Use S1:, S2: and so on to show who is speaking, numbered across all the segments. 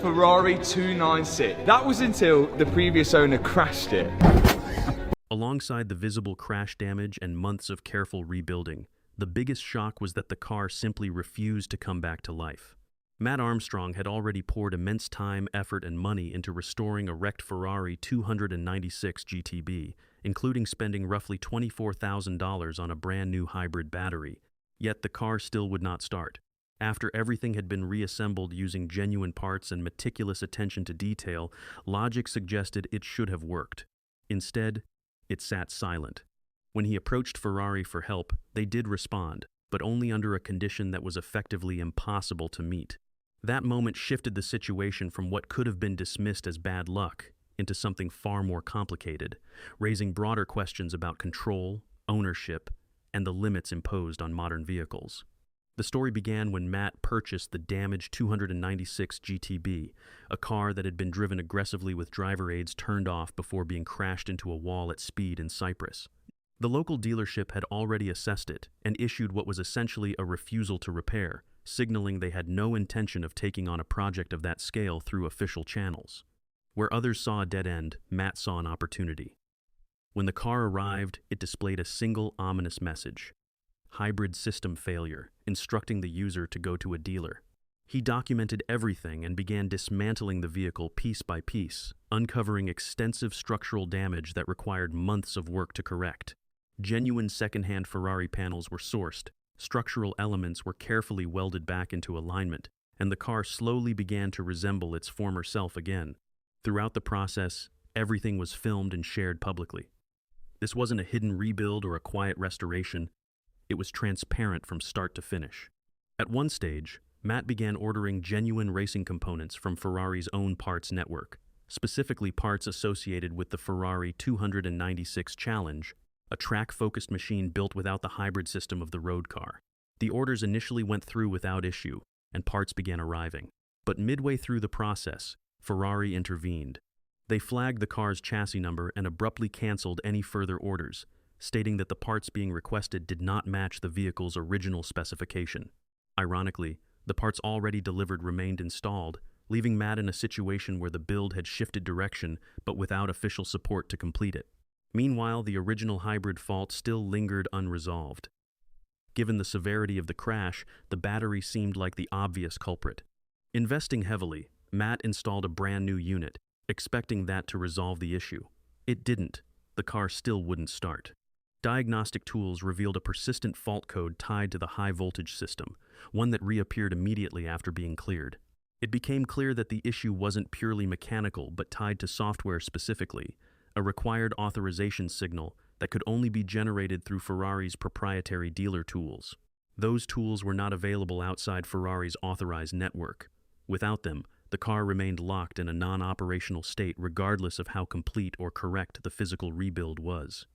S1: Ferrari 296. That was until the previous owner crashed it.
S2: Alongside the visible crash damage and months of careful rebuilding, the biggest shock was that the car simply refused to come back to life. Mat Armstrong had already poured immense time, effort, and money into restoring a wrecked Ferrari 296 GTB, including spending roughly $24,000 on a brand new hybrid battery. Yet the car still would not start. After everything had been reassembled using genuine parts and meticulous attention to detail, logic suggested it should have worked. Instead, it sat silent. When he approached Ferrari for help, they did respond, but only under a condition that was effectively impossible to meet. That moment shifted the situation from what could have been dismissed as bad luck into something far more complicated, raising broader questions about control, ownership, and the limits imposed on modern vehicles. The story began when Mat purchased the damaged 296 GTB, a car that had been driven aggressively with driver aids turned off before being crashed into a wall at speed in Cyprus. The local dealership had already assessed it and issued what was essentially a refusal to repair, signaling they had no intention of taking on a project of that scale through official channels. Where others saw a dead end, Mat saw an opportunity. When the car arrived, it displayed a single ominous message: hybrid system failure, instructing the user to go to a dealer. He documented everything and began dismantling the vehicle piece by piece, uncovering extensive structural damage that required months of work to correct. Genuine second-hand Ferrari panels were sourced, structural elements were carefully welded back into alignment, and the car slowly began to resemble its former self again. Throughout the process, everything was filmed and shared publicly. This wasn't a hidden rebuild or a quiet restoration. It was transparent from start to finish. At one stage, Mat began ordering genuine racing components from Ferrari's own parts network, specifically parts associated with the Ferrari 296 Challenge, a track-focused machine built without the hybrid system of the road car. The orders initially went through without issue, and parts began arriving. But midway through the process, Ferrari intervened. They flagged the car's chassis number and abruptly canceled any further orders, stating that the parts being requested did not match the vehicle's original specification. Ironically, the parts already delivered remained installed, leaving Mat in a situation where the build had shifted direction but without official support to complete it. Meanwhile, the original hybrid fault still lingered unresolved. Given the severity of the crash, the battery seemed like the obvious culprit. Investing heavily, Mat installed a brand new unit, expecting that to resolve the issue. It didn't. The car still wouldn't start. Diagnostic tools revealed a persistent fault code tied to the high-voltage system, one that reappeared immediately after being cleared. It became clear that the issue wasn't purely mechanical but tied to software specifically, a required authorization signal that could only be generated through Ferrari's proprietary dealer tools. Those tools were not available outside Ferrari's authorized network. Without them, the car remained locked in a non-operational state regardless of how complete or correct the physical rebuild was.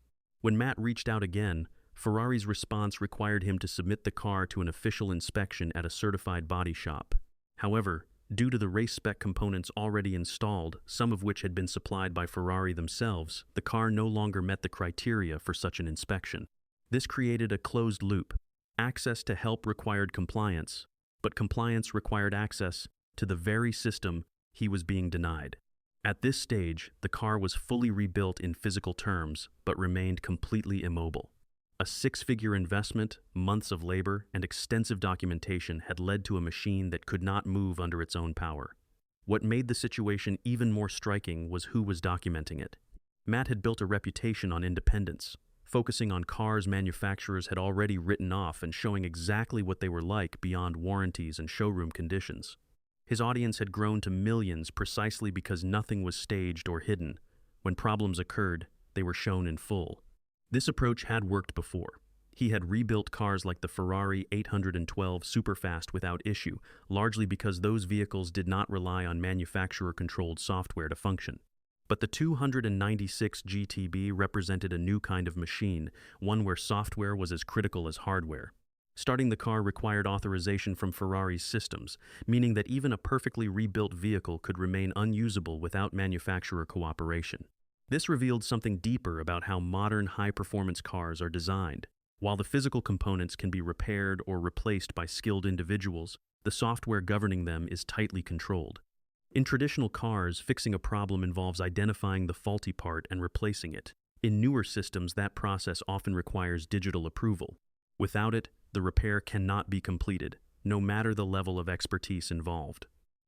S2: When Mat reached out again, Ferrari's response required him to submit the car to an official inspection at a certified body shop. However, due to the race-spec components already installed, some of which had been supplied by Ferrari themselves, the car no longer met the criteria for such an inspection. This created a closed loop. Access to help required compliance, but compliance required access to the very system he was being denied. At this stage, the car was fully rebuilt in physical terms, but remained completely immobile. A six-figure investment, months of labor, and extensive documentation had led to a machine that could not move under its own power. What made the situation even more striking was who was documenting it. Mat had built a reputation on independence, focusing on cars manufacturers had already written off and showing exactly what they were like beyond warranties and showroom conditions. His audience had grown to millions precisely because nothing was staged or hidden. When problems occurred, they were shown in full. This approach had worked before. He had rebuilt cars like the Ferrari 812 Superfast without issue, largely because those vehicles did not rely on manufacturer-controlled software to function. But the 296 GTB represented a new kind of machine, one where software was as critical as hardware. Starting the car required authorization from Ferrari's systems, meaning that even a perfectly rebuilt vehicle could remain unusable without manufacturer cooperation. This revealed something deeper about how modern high-performance cars are designed. While the physical components can be repaired or replaced by skilled individuals, the software governing them is tightly controlled. In traditional cars, fixing a problem involves identifying the faulty part and replacing it. In newer systems, that process often requires digital approval. Without it, the repair cannot be completed, no matter the level of expertise involved.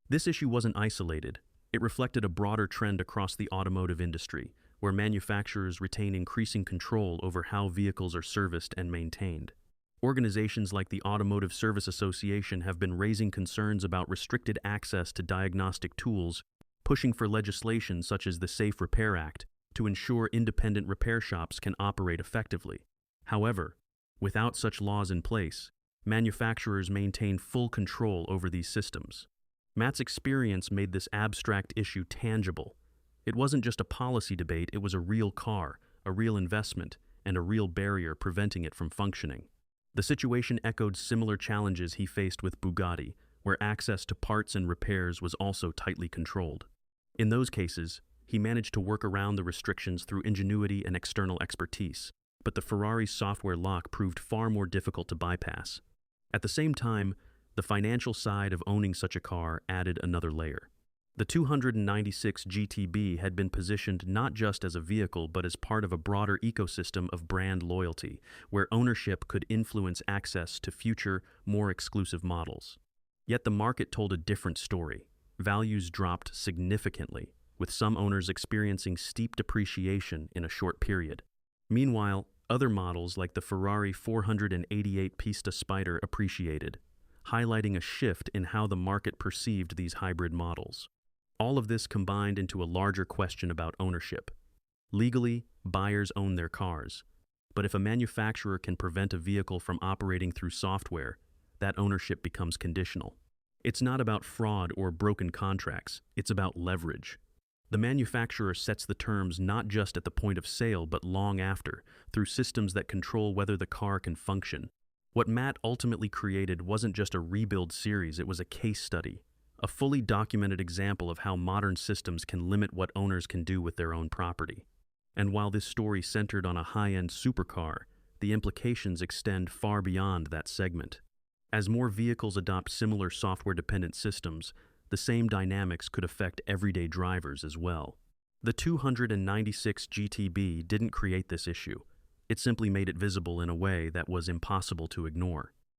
S2: This issue wasn't isolated. It reflected a broader trend across the automotive industry, where manufacturers retain increasing control over how vehicles are serviced and maintained. Organizations like the Automotive Service Association have been raising concerns about restricted access to diagnostic tools, pushing for legislation such as the Safe Repair Act to ensure independent repair shops can operate effectively. However, without such laws in place, manufacturers maintain full control over these systems. Matt's experience made this abstract issue tangible. It wasn't just a policy debate, it was a real car, a real investment, and a real barrier preventing it from functioning. The situation echoed similar challenges he faced with Bugatti, where access to parts and repairs was also tightly controlled. In those cases, he managed to work around the restrictions through ingenuity and external expertise, but the Ferrari's software lock proved far more difficult to bypass. At the same time, the financial side of owning such a car added another layer. The 296 GTB had been positioned not just as a vehicle but as part of a broader ecosystem of brand loyalty, where ownership could influence access to future, more exclusive models. Yet the market told a different story. Values dropped significantly, with some owners experiencing steep depreciation in a short period. Meanwhile, other models like the Ferrari 488 Pista Spider appreciated, highlighting a shift in how the market perceived these hybrid models. All of this combined into a larger question about ownership. Legally, buyers own their cars, but if a manufacturer can prevent a vehicle from operating through software, that ownership becomes conditional. It's not about fraud or broken contracts, it's about leverage. The manufacturer sets the terms not just at the point of sale but long after, through systems that control whether the car can function. What Matt ultimately created wasn't just a rebuild series, it was a case study. A fully documented example of how modern systems can limit what owners can do with their own property. And while this story centered on a high-end supercar, the implications extend far beyond that segment. As more vehicles adopt similar software-dependent systems, the same dynamics could affect everyday drivers as well. The 296 GTB didn't create this issue. It simply made it visible in a way that was impossible to ignore.